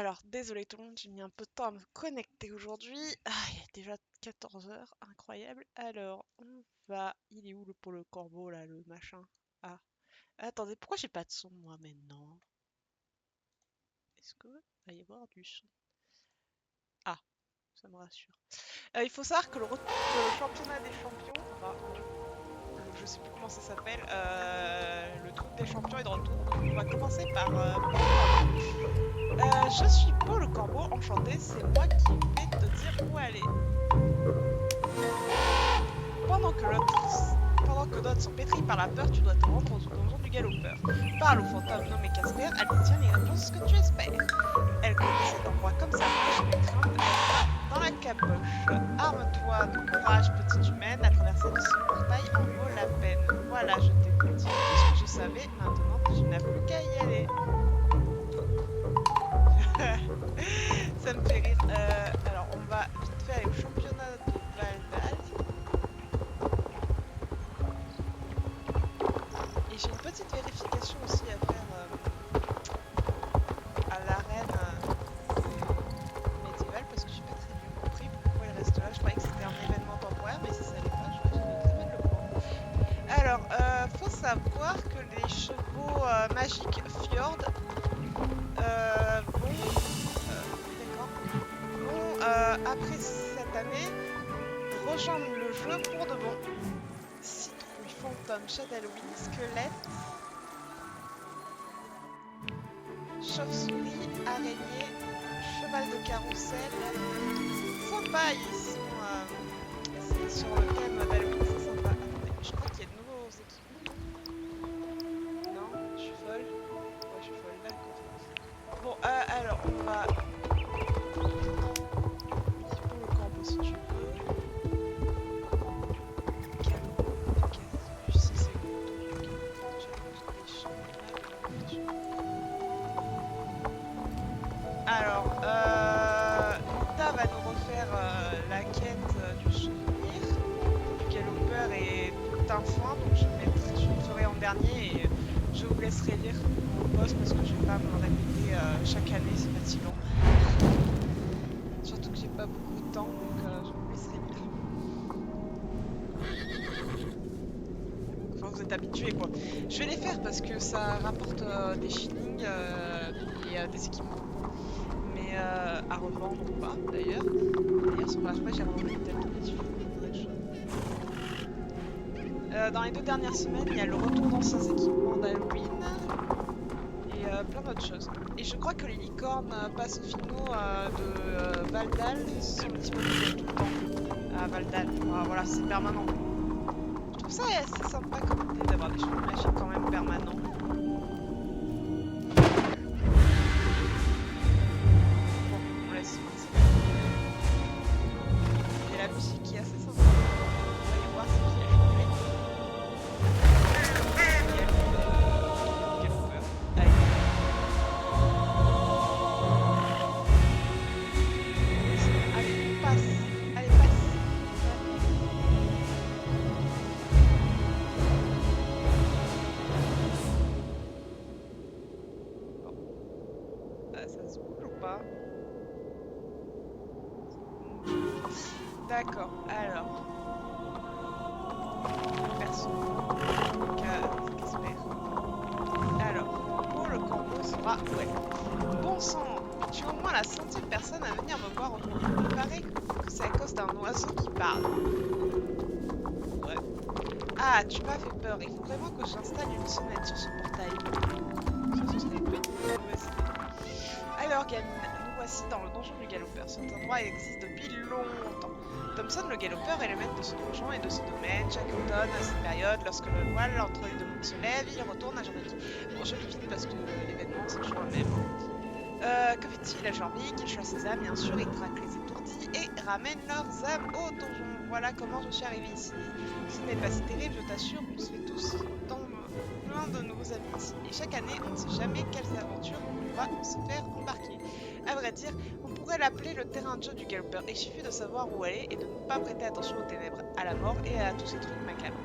Alors, désolé tout le monde, j'ai mis un peu de temps à me connecter aujourd'hui. Ah, il est déjà 14 heures, incroyable. Alors, on va... Il est où pour le corbeau, là, le machin? Ah, attendez, pourquoi j'ai pas de son, moi, maintenant? Est-ce que va y avoir du son? Ah, ça me rassure. Il faut savoir que le championnat des champions, enfin, je sais plus comment ça s'appelle, le truc des champions est de retour. Donc, on va commencer par... je suis Paul le corbeau, enchanté, c'est moi qui vais te dire où aller. Pendant que pendant que d'autres sont pétris par la peur, tu dois te rendre au donjon du galopeur. Parle au fantôme nommé Casper, elle détient les réponses que tu espères. Elle connaît cet endroit comme sa poche, mais crainte être dans la caboche. Arme-toi de courage, petite humaine, la traversée de ce portail en vaut la peine. Voilà, je t'ai dit tout ce que je savais, maintenant tu n'as plus qu'à y aller. Ça me fait rire. Alors, on va vite fait aller au championnat de Valdal. Et j'ai une petite vérification aussi à faire à l'arène médiévale parce que j'ai pas très bien compris pourquoi il reste là. Je croyais que c'était un événement temporaire, mais si ça l'est pas, je vais très mal le prendre. Alors, faut savoir que les chevaux magiques Fjord vont, après cette année, rejoindre le jeu pour de bon. Citrouille, fantôme, chat d'Halloween, squelette, chauve-souris, araignée, cheval de carrousel, sympa, c'est sur le thème d'Halloween, c'est sympa. Attendez, je crois qu'il y a de nouveaux équipements. Non, je suis folle. Ouais, je suis folle, d'accord. Bon, alors, on va... Pour le corbeau, si tu veux. Si c'est alors, Linda va nous refaire la quête du souvenir du galopeur et d'un foin, donc je le ferai en dernier et je vous laisserai lire mon post parce que je vais pas me répéter chaque année, c'est fatigant. Surtout que j'ai pas beaucoup de temps, donc je vous laisserai lire. Enfin, vous êtes habitués quoi. Je vais les faire parce que ça rapporte des shillings et des équipements. Mais à revendre ou pas d'ailleurs. D'ailleurs, sur la page, j'ai revendu peut-être des choses. Dans les 2 dernières semaines, il y a le retour d'anciens équipements d'Halloween et plein d'autres choses. Et je crois que les licornes passent au finaux de Valdal sont disponibles tout le temps à Valdal. Voilà, c'est permanent. Je trouve ça assez sympa comme idée d'avoir des choses magiques quand même permanents. Et la musique qui est assez sympa. On va aller voir ce qu'il y a. Allez, passe. Allez, passe. Bon. Ça se bouge ou pas? D'accord, alors. Perso. Casper. Alors, pour le corbeau sera. Ouais. Bon sang, tu es au moins la 100e personne à venir me voir aujourd'hui. Il paraît que c'est à cause d'un oiseau qui parle. Ouais. Ah, tu m'as fait peur. Il faut vraiment que j'installe une sonnette sur ce portail. Ça, ce serait une mauvaise idée. Alors, gamine, nous voici dans le donjon du galopeur. Cet endroit existe depuis longtemps. Thompson, le galopeur, est le maître de ce donjon et de ce domaine. Chaque automne, à cette période, lorsque le voile entre les deux mondes se lève, il retourne à Jorvik. Bon, je lis vite parce que l'événement, c'est toujours le même. Que fait-il à Jorvik? Il chasse ses âmes, bien sûr, il traque les étourdis et ramène leurs âmes au donjon. Voilà comment je suis arrivée ici. Ce n'est pas si terrible, je t'assure, on se fait tous plein de nouveaux amis ici. Et chaque année, on ne sait jamais quelles aventures on va se faire embarquer. À vrai dire, on pourrait l'appeler le terrain de jeu du galopeur. Il suffit de savoir où aller et de ne pas prêter attention aux ténèbres, à la mort et à tous ces trucs macabres.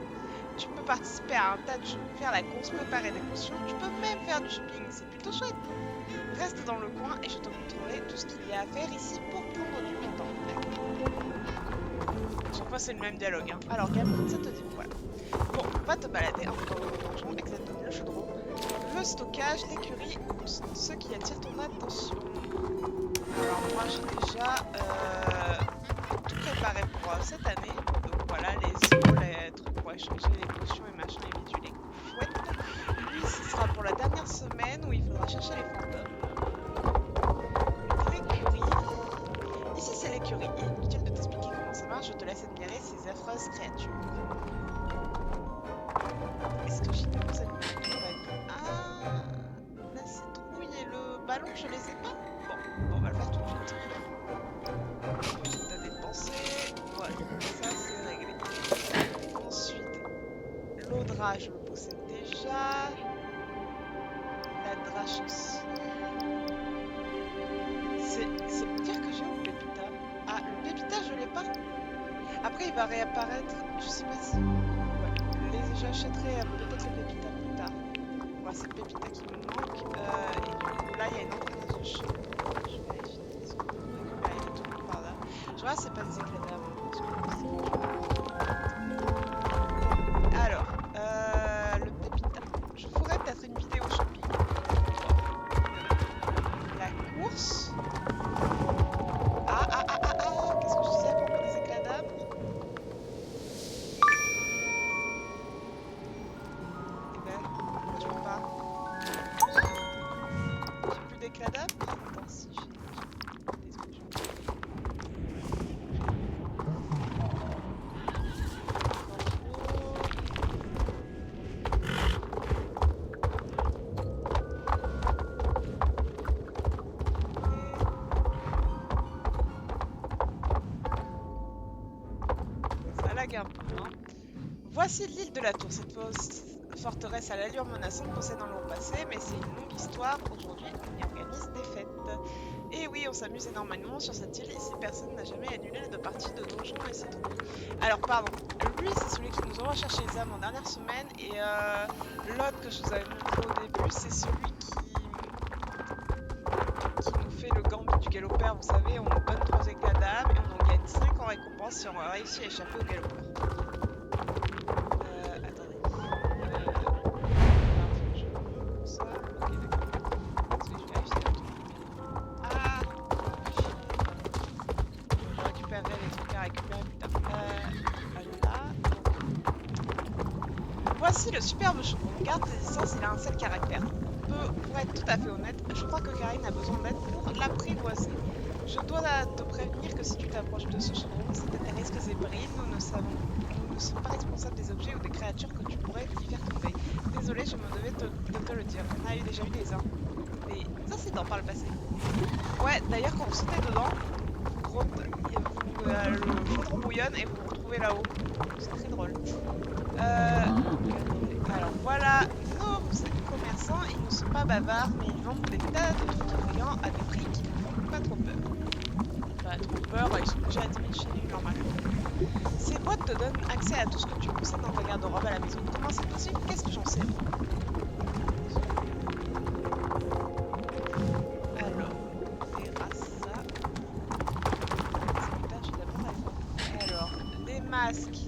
Tu peux participer à un tas de jeux, faire la course, préparer des potions, tu peux même faire du shopping, c'est plutôt chouette. Reste dans le coin et je te montrerai tout ce qu'il y a à faire ici pour prendre du montant. Chaque fois c'est le même dialogue. Hein. Alors Gamme, ça te dit voilà. Bon, va te balader un peu dans le donjon, examine le chaudron, le stockage, l'écurie, ce qui attire ton attention. Alors moi j'ai déjà tout préparé pour cette année. Donc voilà, les os, les trucs pour échanger les potions et machin et bidules, les coups chouettes. Lui, ce sera pour la dernière semaine où il faudra chercher les fantômes. L'écurie. Ici c'est l'écurie. Inutile de t'expliquer comment ça marche, je te laisse admirer ces affreuses créatures. Est-ce que j'ai d'autres animaux? Ah, la citrouille et le ballon, je les ai pas. Bon, on va le faire tout de suite. T'as dépensé. Voilà, ça c'est réglé. Ensuite, l'audra, je le possède déjà. La drache aussi. C'est pire que j'ai ou le pépita? Ah, le pépita, je l'ai pas. Après, il va réapparaître. Je sais pas si. J'achèterai peut-être le pépita plus tard. Voilà, c'est le pépita qui me manque. Et du coup, là, il y a une entrée dans un champ. Je vais aller finir les autres. Il est tout par là. Je vois, c'est pas des éclats d'âme. Alors, le pépita. Je ferai peut-être une vidéo shopping. La course. Qu'est-ce que je disais à propos des éclats d'âme? Éclat d'âme? Attends, si j'ai des trucs. Ça lag un peu, hein. Voici l'île de la Tour. Cette forteresse à l'allure menaçante possède un long passé, mais c'est une longue histoire. Aujourd'hui, on y organise des fêtes. Et oui, on s'amuse énormément sur cette île. Ici, personne n'a jamais annulé de partie de donjon et c'est trop. Alors, pardon. Lui, c'est celui qui nous envoie chercher les âmes en dernière semaine. Et l'autre que je vous avais montré au début, c'est celui qui nous fait le gambit du galopeur. Vous savez, on nous donne 3 éclats d'âme et on en gagne 5 en récompense si on réussit à échapper au galopeur. Voici le superbe chaudron. Garde tes distances, il a un seul caractère. Pour être tout à fait honnête, je crois que Karine a besoin d'aide pour l'apprivoiser. Je dois te prévenir que si tu t'approches de ce chaudron, c'est à tes risques et périls. Nous ne sommes pas responsables des objets ou des créatures que tu pourrais y faire tomber. Désolé, je me devais de te le dire. On a déjà eu des incidents par le passé. Ouais, d'ailleurs, quand vous sautez dedans, le chaudron bouillonne et vous vous retrouvez là-haut. C'est très drôle. Alors voilà, nos commerçants, ils ne sont pas bavards, mais ils vendent des tas de trucs effrayants à des prix qui ne font pas trop peur. Pas trop peur, ils sont déjà admis chez lui normalement. Ces boîtes te donnent accès à tout ce que tu possèdes dans ta garde-robe à la maison. Comment c'est possible? Qu'est-ce que j'en sais? Alors, on verra ça. Alors, les masques.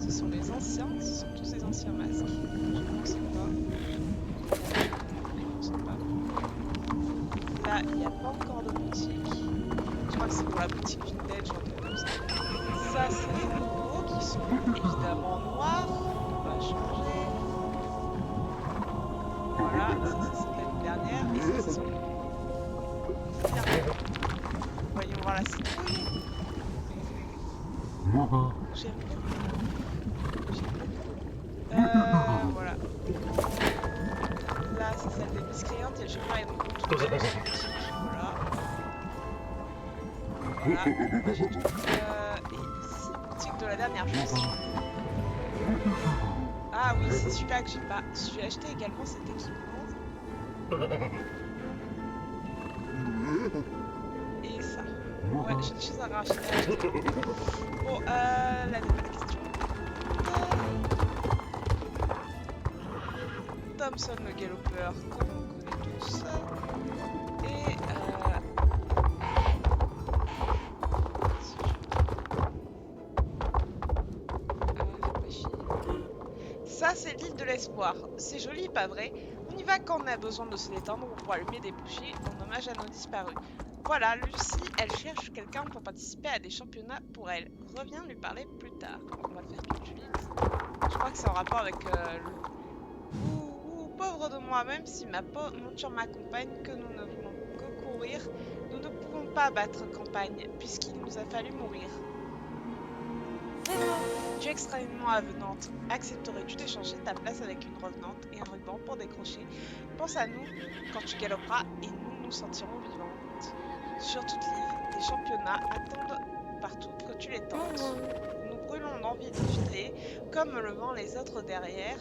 Ce sont les anciens, ce sont tous ces anciens masques. Je ne sais pas. Là, il n'y a pas encore de boutique. Je crois que c'est pour la boutique vintage ou un truc comme ça. Ça, c'est les nouveaux qui sont évidemment noirs. On va changer. Voilà, ça c'est l'année dernière. Et ça, c'est celui. Voyons voir la citrouille. J'aime beaucoup. Voilà. Là, c'est celle des miscréantes. Il y a le chemin et donc tout ça. Voilà. Voilà. Et ici, boutique de la dernière chance. Ah oui, c'est celui-là que j'ai pas. J'ai acheté également cet équipement. Et ça. Ouais, j'ai des choses à racheter. Bon, la nouvelle question. Thompson le galopeur, comme on connaît tous. tous. Et ça, c'est l'île de l'espoir. C'est joli, pas vrai? On y va quand on a besoin de se détendre ou pour allumer des bougies en hommage à nos disparus. Voilà, Lucie, elle cherche quelqu'un pour participer à des championnats pour elle. Reviens lui parler plus tard. On va faire tout de suite. Je crois que c'est en rapport avec pauvre de moi, même si ma monture m'accompagne, que nous ne voulons que courir, nous ne pouvons pas battre campagne, puisqu'il nous a fallu mourir. Tu es extrêmement avenante. Accepterais-tu d'échanger ta place avec une revenante et un ruban pour décrocher? Pense à nous quand tu galoperas et nous nous sentirons vivantes. Sur toute l'île, des championnats attendent partout que tu les tentes. Nous brûlons d'envie de filer, comme le vent les autres derrière,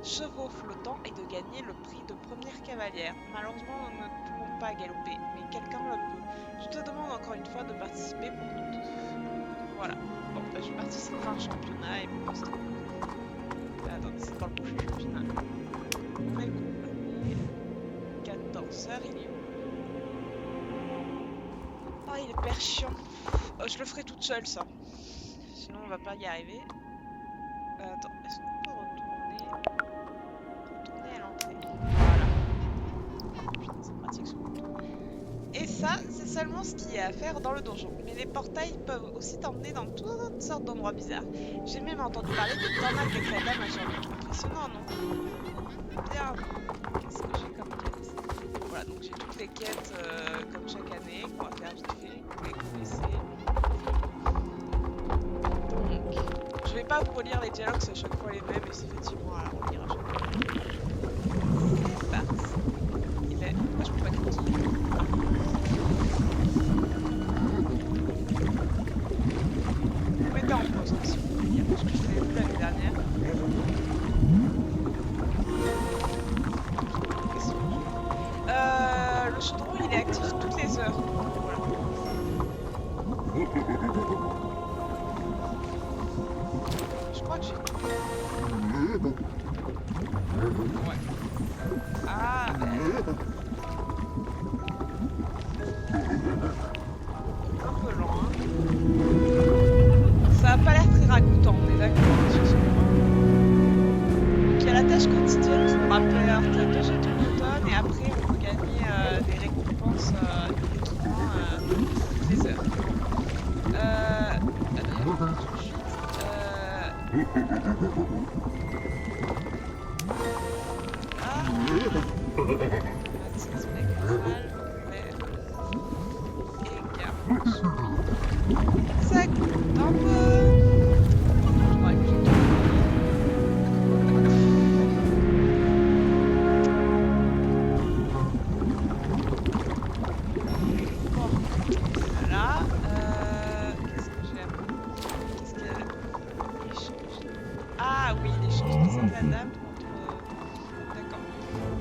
chevaux flottants et de gagner le prix de première cavalière. Malheureusement, nous ne pouvons pas galoper, mais quelqu'un le peut. Je te demande encore une fois de participer pour nous deux. Voilà. Bon, bah, je participerai à un championnat et puis basta. Attendez, c'est pas le prochain championnat. On est combien? 14 heures, il est où? Oh, il est hyper chiant. Oh, je le ferai toute seule, ça. Sinon, on va pas y arriver. Attends, est-ce qu'on peut retourner à l'entrée? Voilà. Putain, c'est pratique ce bouton. Et ça, c'est seulement ce qu'il y a à faire dans le donjon. Mais les portails peuvent aussi t'emmener dans toutes sortes d'endroits bizarres. J'ai même entendu parler de tornades d'éclatam à Jean-Luc. Impressionnant, non? Bien. Qu'est-ce que j'ai comme quête? Voilà, donc j'ai toutes les quêtes comme chaque année qu'on va faire vite fait. Vous les connaissez. Donc, je vais pas vous relire les dialogues, c'est à chaque fois les mêmes et c'est effectivement à relire à chaque fois. C'est parti. Pourquoi je peux pas cliquer? Vous mettez en pause hein, si vous voulez lire, parce que je l'avais vu l'année dernière. Le chaudron il est actif toutes les heures. Voilà. Je crois que j'ai tout. Ouais. Ah, un peu lent, hein. Ça a pas l'air très ragoûtant, on est d'accord sur ce point. Donc il y a la tâche quotidienne qui me rappelle 2 jetons d'automne et après on peut gagner des récompenses d'équipement toutes les heures. Tout de suite. Mathis spectrale, ça coûte un peu. Je crois que j'ai tout. Bon, voilà. Qu'est-ce que j'ai appris? Qu'est-ce qu'il y a? L'échange. Ah oui, l'échange de cette la dame contre. D'accord.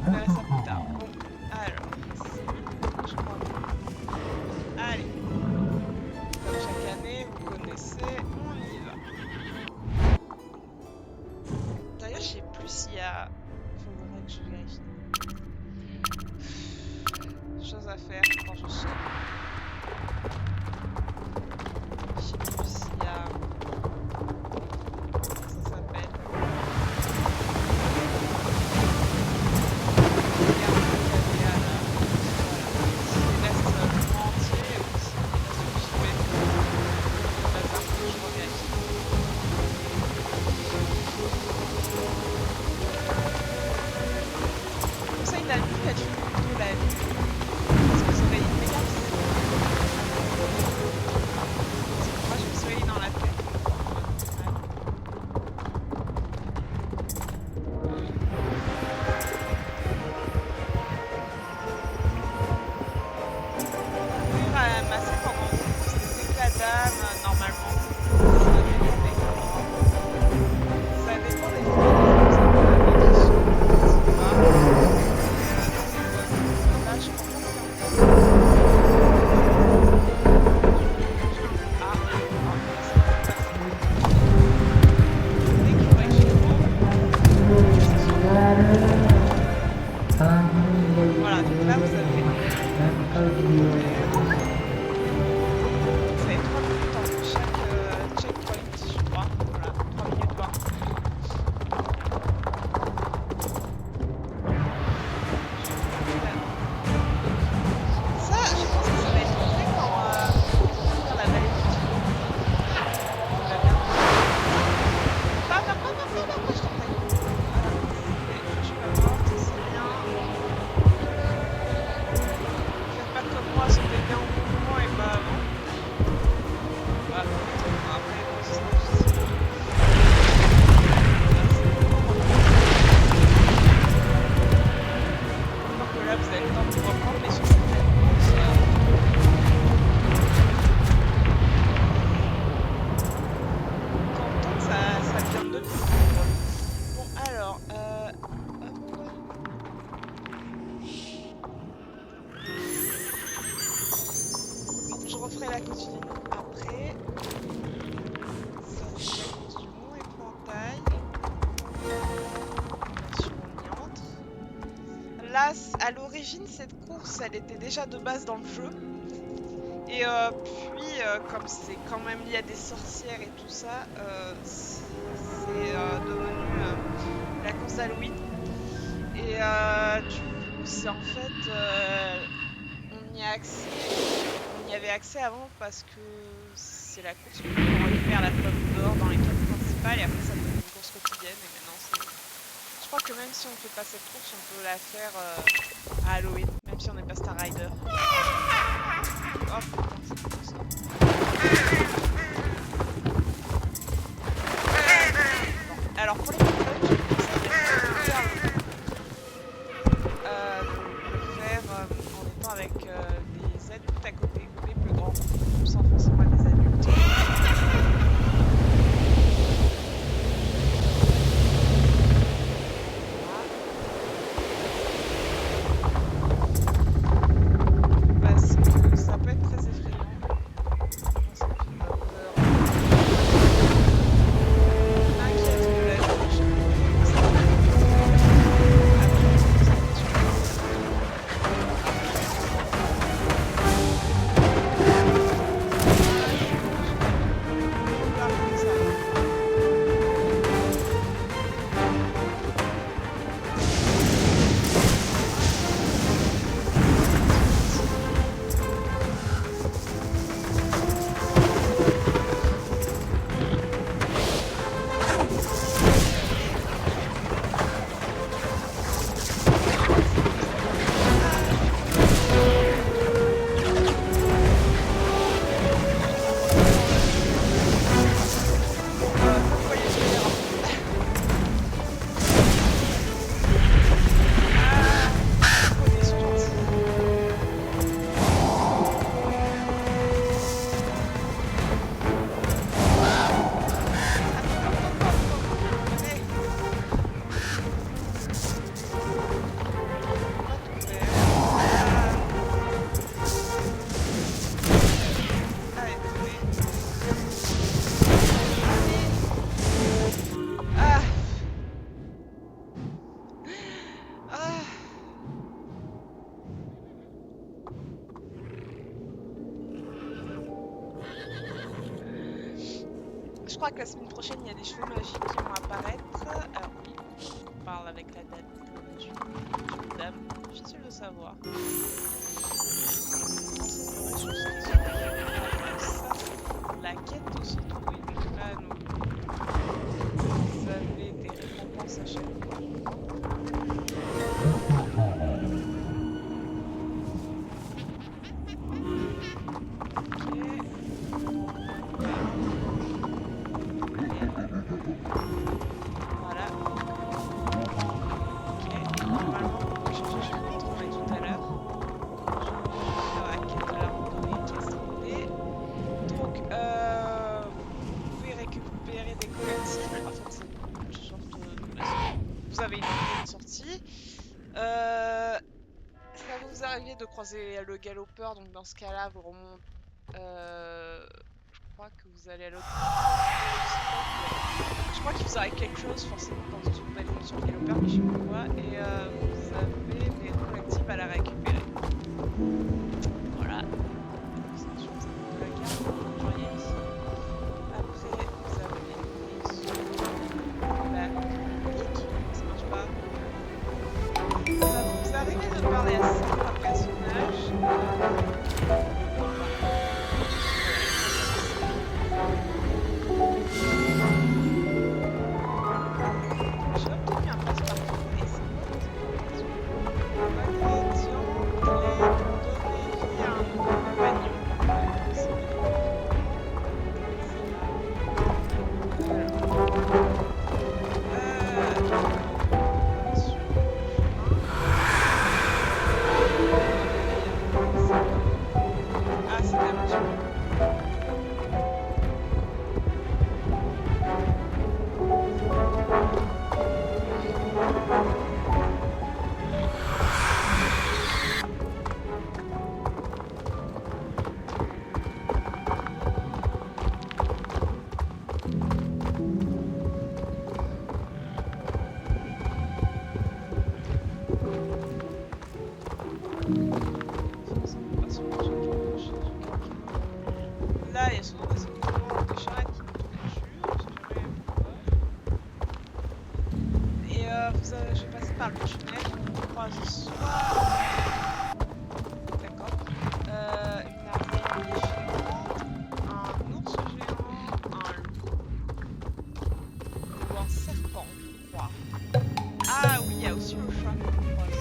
On verra ça plus tard. Bon, alors, ici, je crois. Allez. Comme chaque année, vous connaissez, on y va. D'ailleurs, je sais plus s'il y a... Faudrait que je vérifie. Chose à faire quand je sors. Je sais plus s'il y a... Ça s'appelle... Conseil de la nuit, as-tu plutôt la nuit? Parce que ça va être méga. Moi, je me suis réveillée dans la tête. à la côte du Nino. Après, ça c'est la course du Mont Épouvantail. Bien sûr, on y entre. Là, à l'origine, cette course, elle était déjà de base dans le jeu. Et puis, comme c'est quand même lié à des sorcières et tout ça, c'est devenu la course d'Halloween. Et du coup, c'est en fait, on y avait accès avant parce que c'est la course où on récupère la pomme d'or dans les quêtes principales et après ça devient une course quotidienne. Et maintenant, je crois que même si on fait pas cette course, on peut la faire à Halloween, même si on n'est pas Star Rider. Oh putain, c'est trop ça. Bon, alors pour les pilotes, je vous conseille de le faire en étant avec des adultes à côté, ou des plus grands, sans forcément être des adultes. Parce que ça peut être très effrayant. Moi, ça me fait pas peur. Je m'inquiète de la vie, je sais pas. Je crois que la semaine prochaine, il y a des cheveux magiques qui vont apparaître. Alors oui, on parle avec la date du dame. Difficile de savoir. Renseignerai sur ce qui se passe. La quête se trouve là, vous avez des récompenses à chaque fois. Vous avez une sortie. Ça va vous arriver de croiser le galopeur, donc dans ce cas-là, vous remontez. Je crois que vous allez à l'autre. Je crois qu'il vous arrive quelque chose forcément quand vous allez sur le galopeur, mais je sais pas quoi. Et vous avez des collectibles à la récupérer. Voilà. C'est sûr que ça vous la carte. Vous voyez ici. Après, vous avez sur la clique. Ça marche pas. Vous arrivez de parler à certains personnages. J'ai obtenu un passe-partout et c'est quoi les ingrédients? Ingrédients, clés, données. et souvent des événements des charrettes qui nous tombent dessus, on sait jamais pourquoi. Et je vais passer par le tunnel, on croise soit... D'accord. Une araignée géante, un ours géant, un loup ou un serpent, je crois. Ah oui, il y a aussi le chat qu'on croise.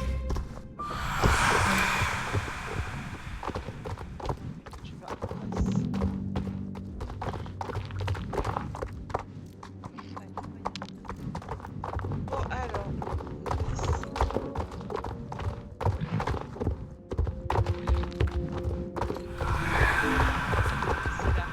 Tu vas en face. Bon, alors, ici. C'est là.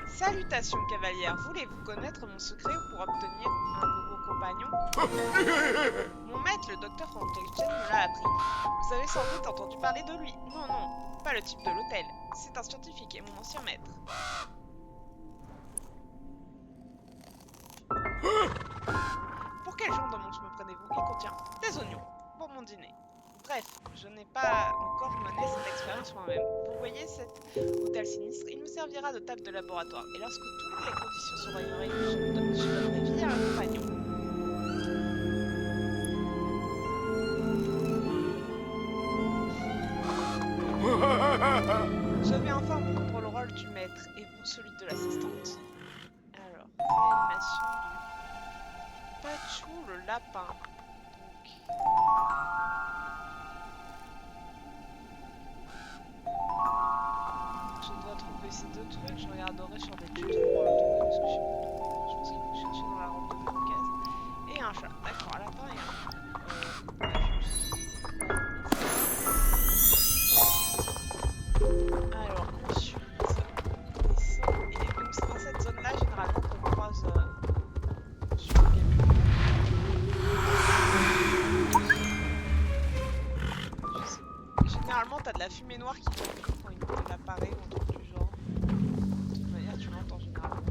Salutations, cavalière. Voulez-vous connaître mon secret pour obtenir un nouveau compagnon? Mon maître, le docteur Frankenstein, me l'a appris. Vous avez sans doute entendu parler de lui. Non, non, pas le type de l'hôtel. C'est un scientifique et mon ancien maître. Pour quel genre de monstre me prenez-vous? Il contient des oignons pour mon dîner. Bref, je n'ai pas encore mené cette expérience moi-même. Vous voyez cet hôtel sinistre? Il me servira de table de laboratoire. Et lorsque toutes les conditions seront réunies, je donnerai vie à un compagnon. Je vais enfin prendre le rôle du maître et vous celui de l'assistante. Alors, l'animation du Pachou le lapin. Donc... Je dois trouver ces deux trucs, je regarderai sur des tutos pour le trouver parce que je sais pas trop. Je pense qu'il faut chercher dans la robe de Lucas. Et un chat, d'accord, un lapin et un chat. Alors ensuite, descend. Et donc c'est dans cette zone là généralement qu'on croise sur le gameplay. Généralement t'as de la fumée noire qui tombe quand il apparaît ou un truc du genre. De toute manière tu l'entends généralement.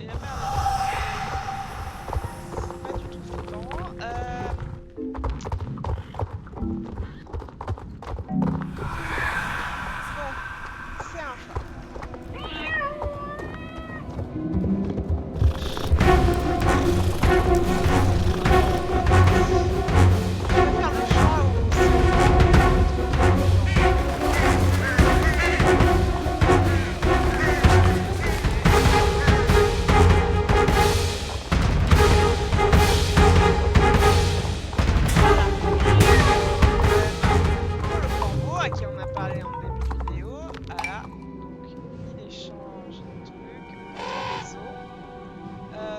Et la merde, c'est pas du tout flippant. Bon, c'est un chat.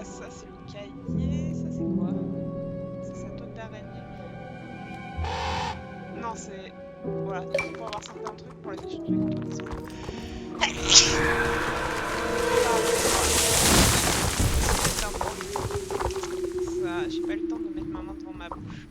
Ça c'est le cahier, ça c'est quoi? C'est sa toile d'araignée. Non, c'est... Voilà, pour avoir certains trucs pour les échanger contre les autres. Ça, j'ai pas eu le temps de mettre ma main devant ma bouche.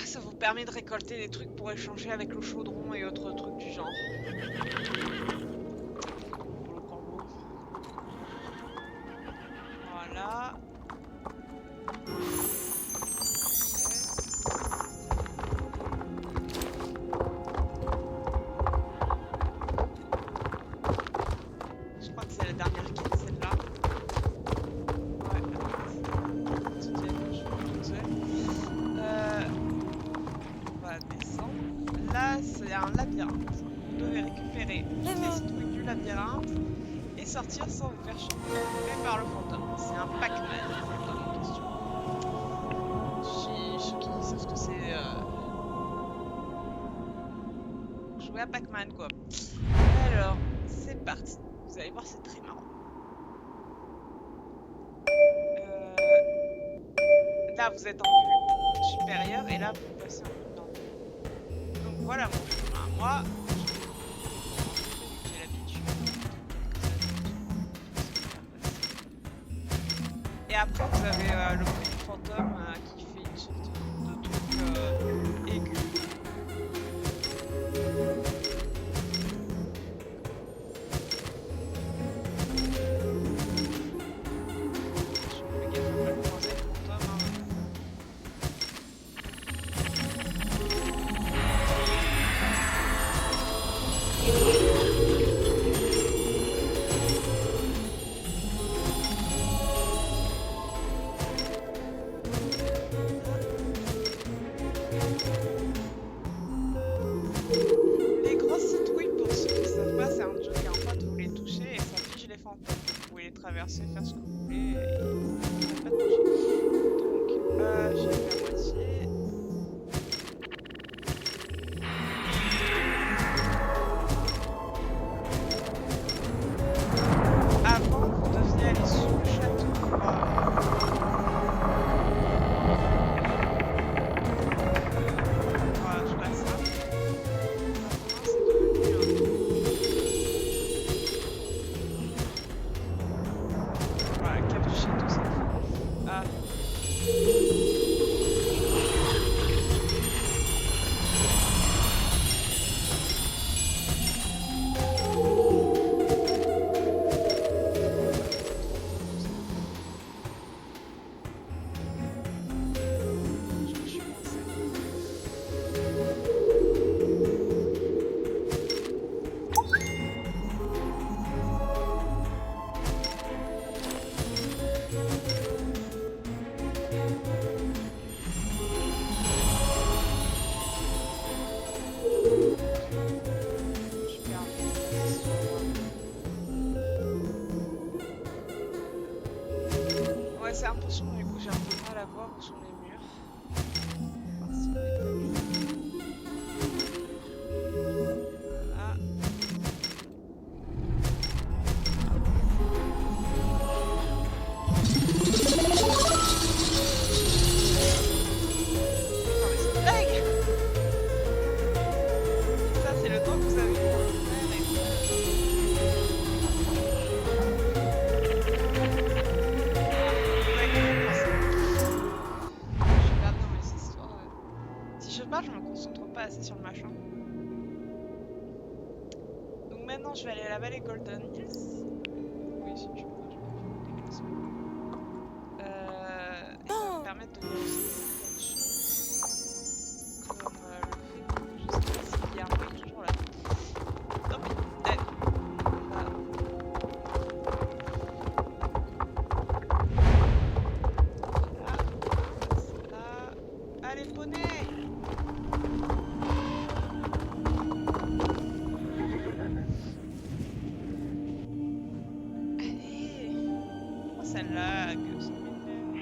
Ça vous permet de récolter des trucs pour échanger avec le chaudron et autres trucs du genre. Pour le corbeau. Voilà. Voilà. Je crois que c'est la dernière quête, celle-là. Ouais, tu dis que je suis toute seule. On va descendre. Là, c'est un labyrinthe. Vous devez récupérer toutes les citrouilles du labyrinthe et sortir sans vous faire choper par le fantôme. C'est un Pac-Man, le fantôme en question. Ceux qui savent ce que c'est, jouer à Pac-Man quoi. Alors, c'est parti. Vous allez voir, c'est très marrant. Là, vous êtes en vue supérieure et là, vous passez en vue normale. Donc voilà mon chemin. Moi, j'ai l'habitude. Et après, vous avez le bruit du fantôme qui fait une sorte de truc aigu. Je fais gaffe à pas le croiser, le fantôme. Hein. Les grosses citrouilles, pour ceux qui savent pas, c'est un joker. En fait, vous les touchez et ça fige les fantômes. Vous pouvez les traverser, faire ce que vous voulez et vous ne pas toucher. Donc, j'ai fait à moitié. Avant, vous deviez aller sous le château. Voilà, je passe ça. Maintenant, c'est devenu un truc. Voilà, cap du château, ça. Ah. Je suis coincée. Je suis perdue. Ouais, c'est un peu sombre, du coup, j'ai un peu de mal à voir où sont les murs. Voir si on est pas juste. Ah. Non, mais c'est une blague! Et ça, c'est le temps que vous avez pour le faire et ouais, je suis perdue dans mes histoires. Si je parle, je me concentre pas assez sur le machin. Donc maintenant, je vais aller à la vallée Golden Hills. Oui, si tu veux, je vais faire un déplacement. Et ça va me permettre de vérifier certaines choses. Comme le fait que je sais pas si Guillermo est toujours là. Tant pis. Allez, on va. Là. Allez, poney! Allez! Oh, ça lag, ça m'énerve.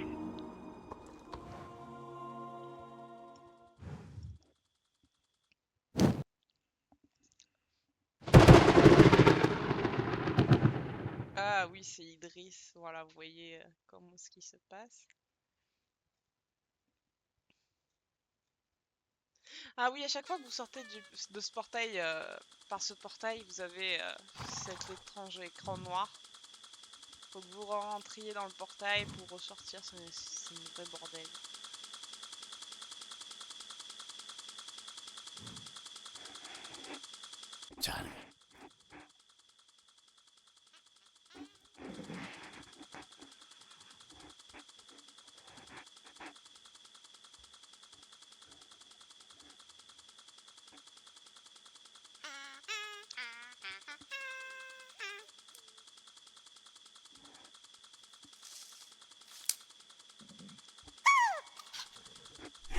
Ah oui, c'est Idriss. Voilà, vous voyez comment ce qui se passe. Ah oui, à chaque fois que vous sortez de ce portail, par ce portail, vous avez cet étrange écran noir. Faut que vous rentriez dans le portail pour ressortir, c'est un vrai bordel.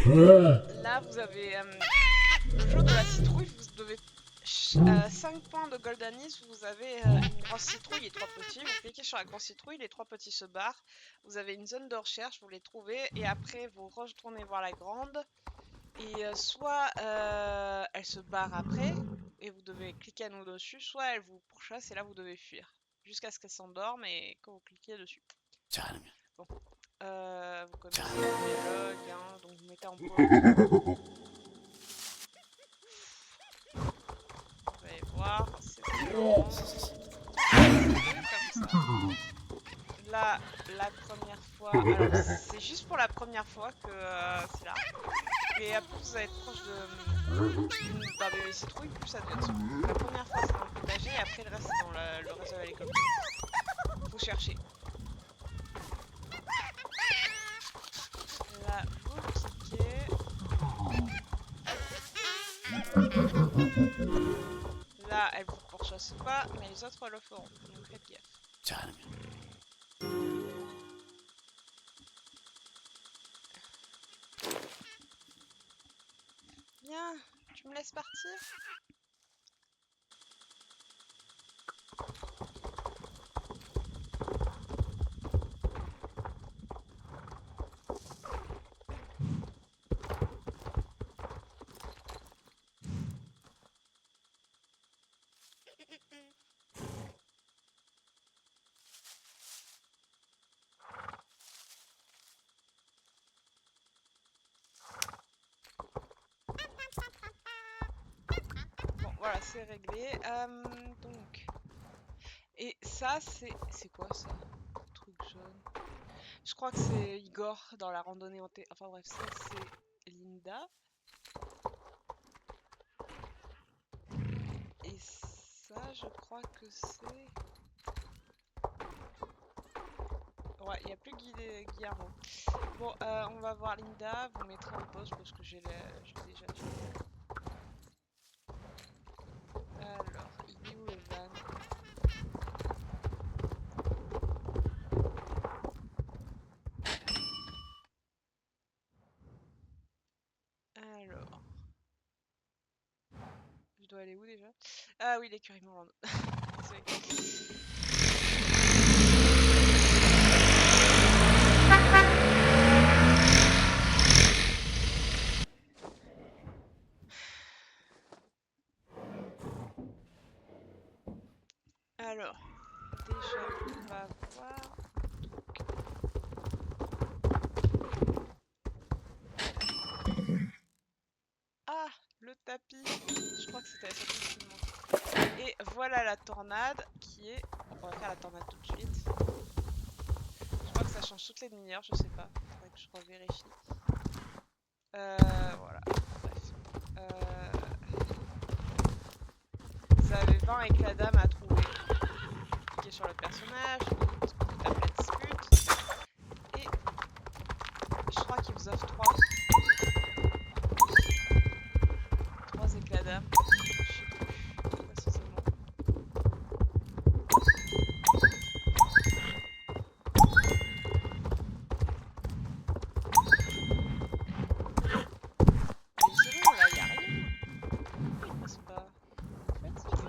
Là, vous avez le jeu de la citrouille. Vous devez 5 points de Golden Ace. Vous avez une grosse citrouille et 3 petits. Vous cliquez sur la grosse citrouille, les 3 petits se barrent. Vous avez une zone de recherche, vous les trouvez. Et après, vous retournez voir la grande. Et soit elle se barre après, et vous devez cliquer à nouveau dessus, soit elle vous pourchasse et là vous devez fuir. Jusqu'à ce qu'elle s'endorme et quand vous cliquez dessus. Bon. Vous connaissez le dialogue, hein, donc vous mettez en pause. Vous allez voir, c'est bon. Comme ça. Là, la première fois, alors c'est juste pour la première fois que c'est là. Et après vous allez être proche d'un bébé citrouille, plus ça devient sombre. La première fois c'est dans le potager et après le reste c'est dans le reste de l'hélicoptère. Faut chercher. Là, vous cliquez. Là, elle vous pourchasse pas, mais les autres le feront. Donc faites gaffe. Bien, tu me laisses partir? Bon, voilà, c'est réglé. Donc... Et ça, c'est quoi ça? Truc jaune. Je crois que c'est Igor dans la randonnée en T. Enfin bref, ça c'est Linda. Et ça, je crois que c'est... Ouais, il n'y a plus Guillermo. Bon, on va voir Linda. Vous mettrez en pause parce que j'ai déjà dit. Alors, il est où le van? Alors... Je dois aller où déjà? Ah oui, l'écurie Morland. Alors, déjà, on va voir. Ah, le tapis. Je crois que c'était la sortie qui me manque. Et voilà la tornade qui est... On va faire la tornade tout de suite. Je crois que ça change toutes les demi-heures, je sais pas. Faudrait que je revérifie. Voilà. Bref. Vous avez 20 éclats d'âme à trouver. Cliquez sur le personnage, vous tapez la dispute. Et je crois qu'il vous offre 3 éclats d'âme. Je sais plus précisément. Mais c'est bon, là, y a rien. Pourquoi il passe pas? Fatigué.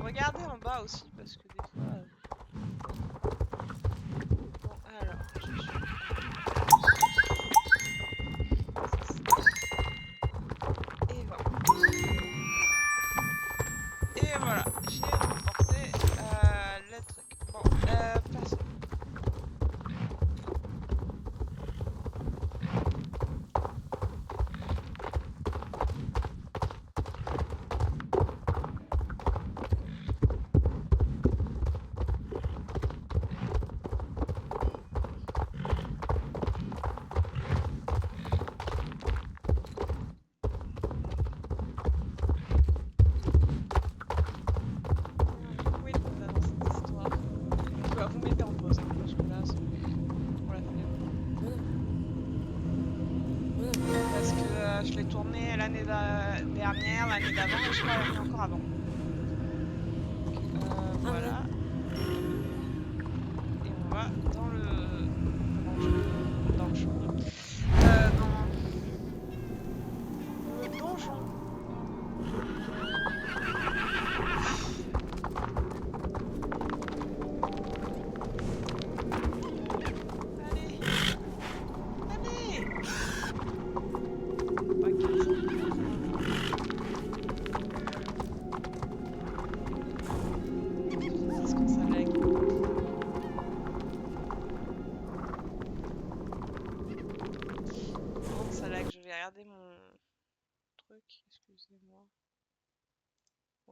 Regardez en bas aussi, parce que des fois... Bon, alors, je suis... Et voilà. Et voilà, j'ai remporté le truc. Bon, place. Oui, on a dans cette histoire. Bah, vous mettez en pause, hein, parce que là, c'est pour la flemme. Parce que je l'ai tourné l'année dernière, l'année d'avant, et je crois l'année encore avant. Donc, voilà. Et on va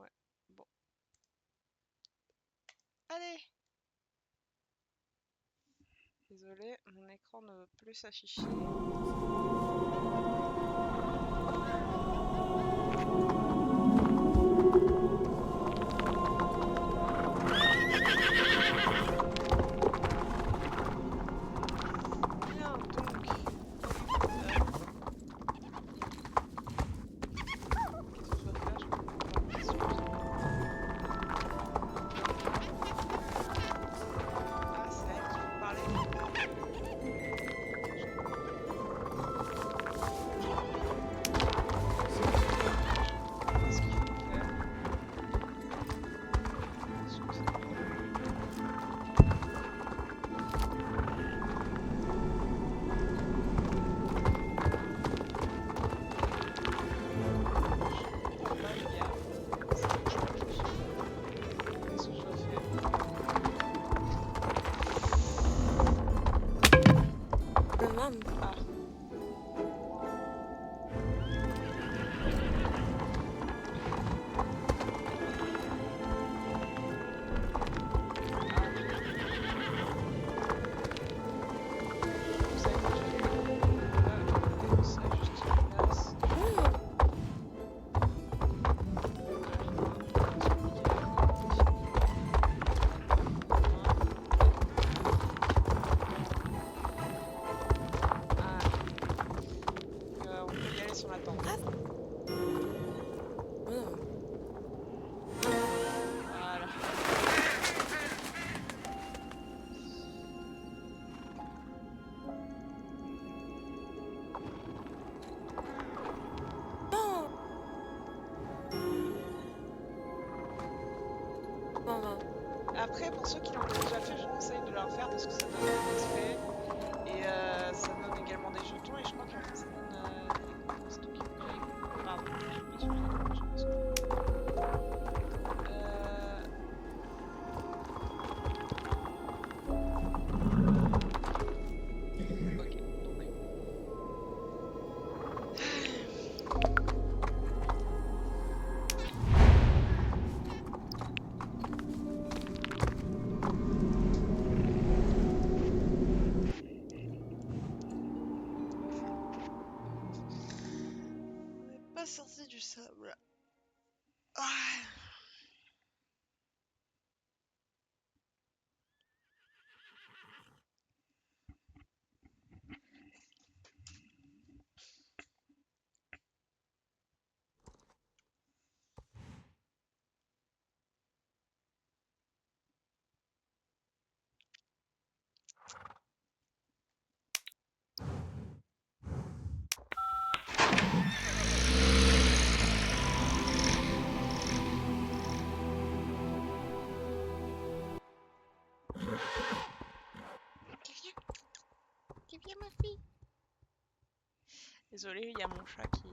Ouais, bon. Allez! Désolé, mon écran ne veut plus s'afficher. Bien, donc. Qu'est-ce que je dois faire? Je comprends pas. Ah, c'est à elle qu'il faut parler. Qu'est-ce qu'il faut faire? Excusez-moi. Là, il y a. Qu'est-ce que je dois faire? Ah. Vous savez que j'ai ça juste en place. On peut y aller sur la tente. Voilà. Après, pour ceux qui l'ont déjà fait, je conseille de leur faire parce que ça donne de l'XP et ça donne également des jetons et je crois qu'en fait ça donne des trucs qui pardon, j'ai mis sur le jetons, je pense ok, donc on n'est pas sorti du sable. Ah. Viens ma fille. Désolée, il y a mon chat qui...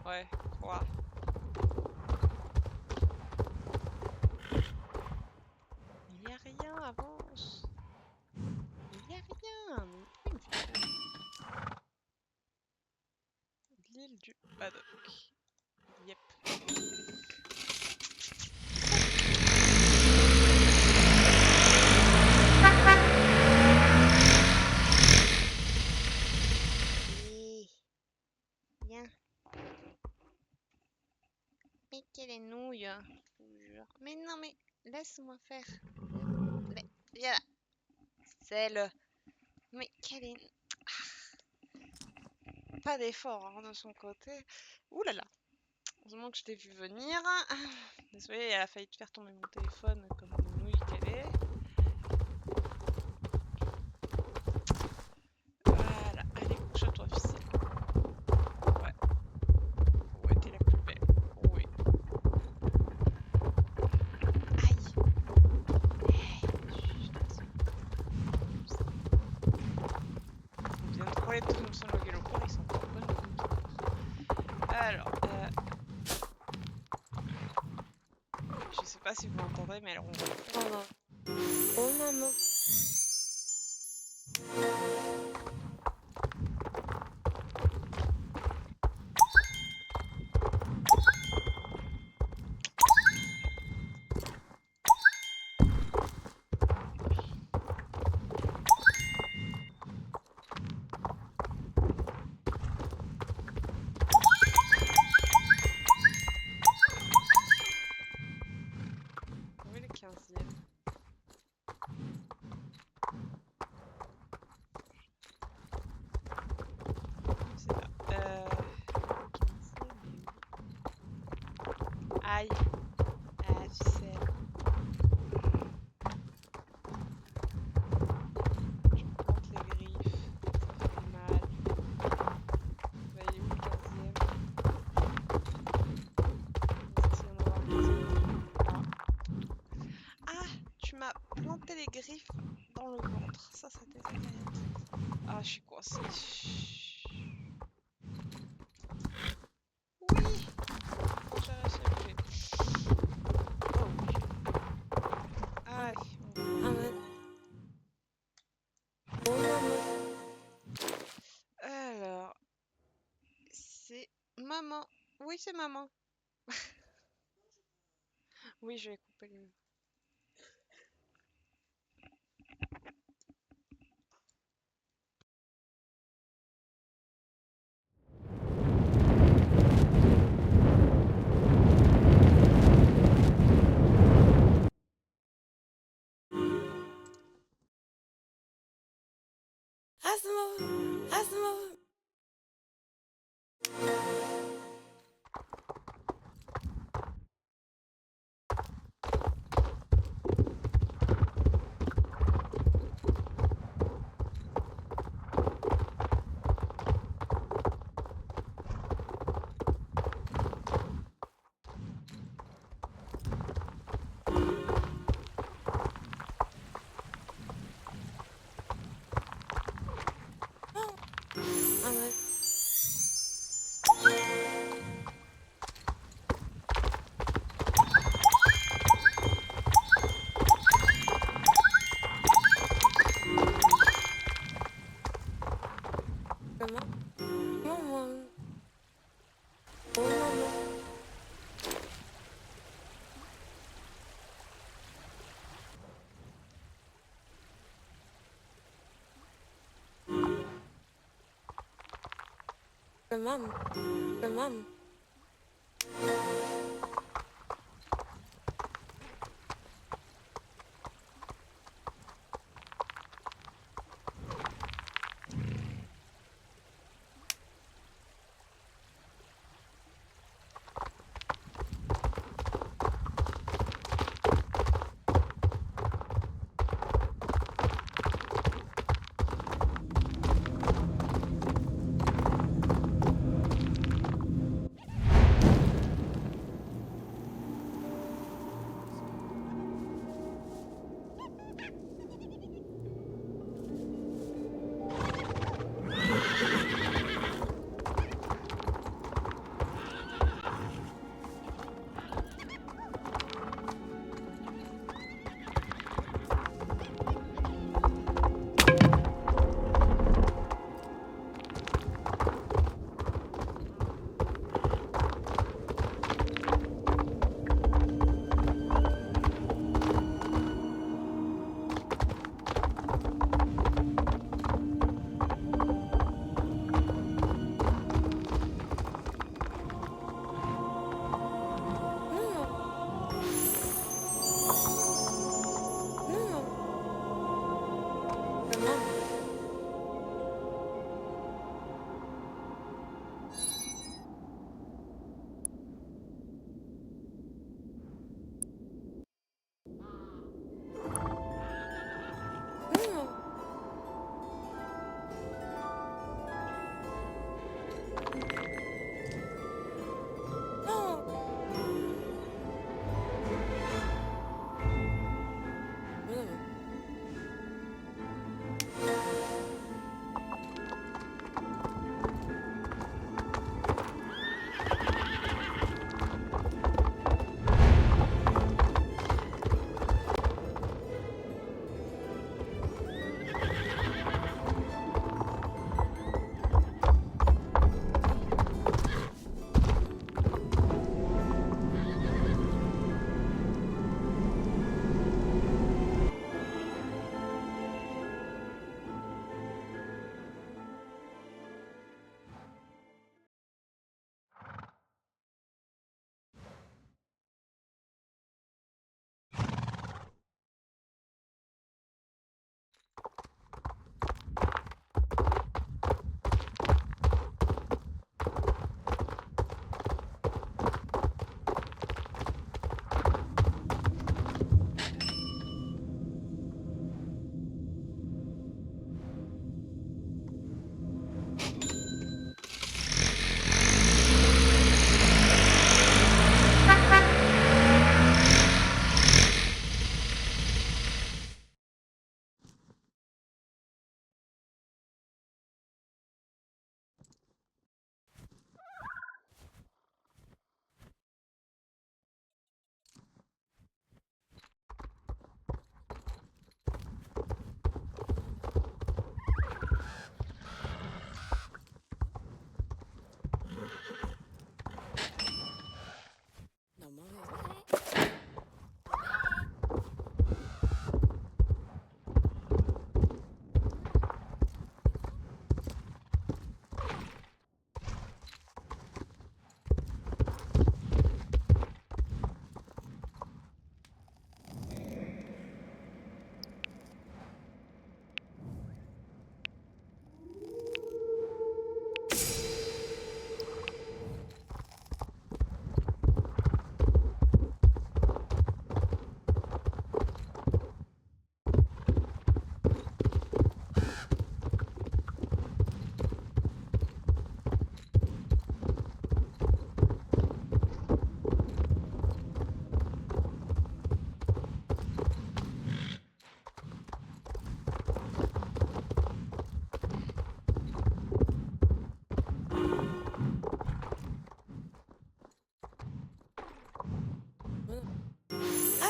Ouais, quoi? Il y a rien, avance. Il y a rien. Mais pourquoi il me fait peur? L'île du paddock. Yep. Viens. Mais quelle nouille. Mais non, mais laisse-moi faire. Viens là. C'est le... Mais quelle est... Pas d'effort hein, de son côté. Ouh là là. Heureusement que je t'ai vu venir. Désolée, elle a failli te faire tomber mon téléphone comme une nouille qu'elle est. Voilà, allez, couche-toi, ficelle. Ouais. Ouais, t'es la plus belle. Oui. Aïe. On vient de trouver les Thompson le galopeur, ils sont encore bonnes de compte. Alors, je sais pas si vous m'entendrez, mais alors on va... Oh maman. Aïe. Ah, tu sais. Tu me plantes les griffes. Ça fait mal. Bah, il est où le 15e? Est-ce qu'il y en aura un 15e? Ah. Ah, tu m'as planté les griffes dans le ventre. Ça désagréable. Ah, je suis coincée. Oui! Enfin, j'ai réussi à bouger. Oh oui. Allez, on va. Alors, c'est maman. Oui, c'est maman. Oui, je vais couper le.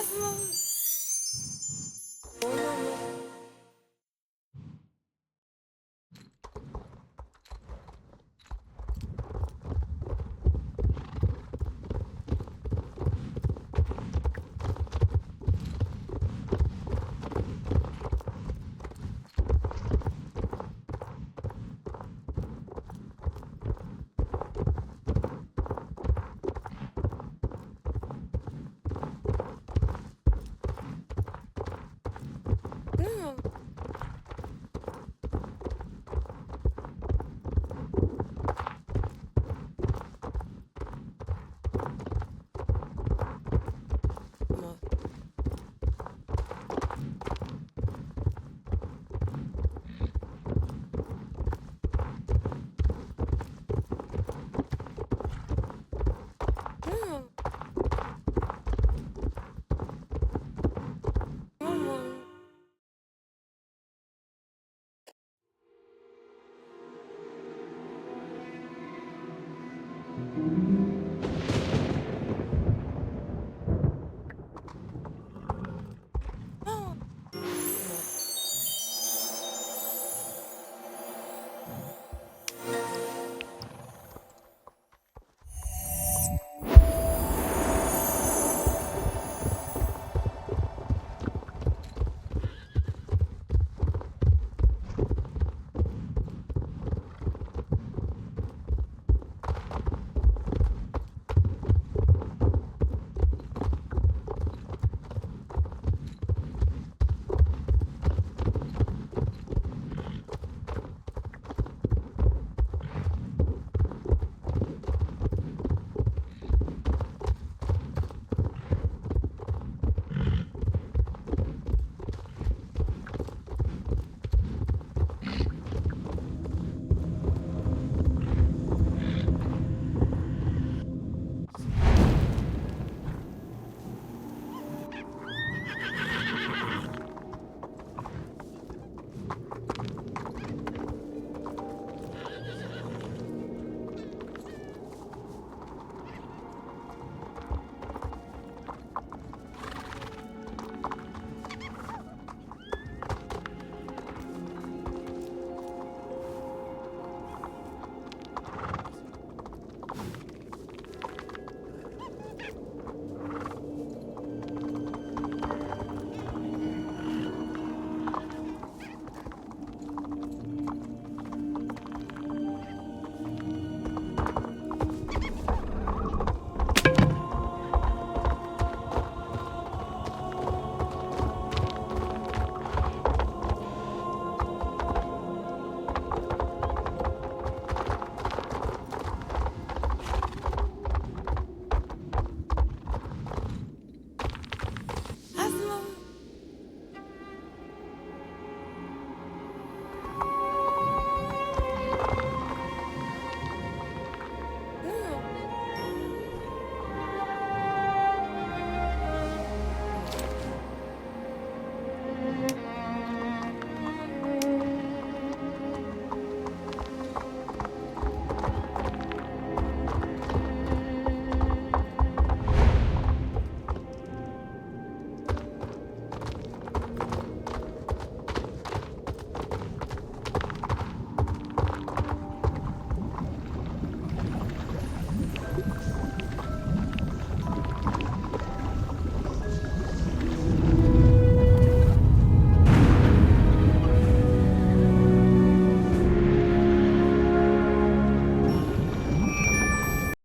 スモン。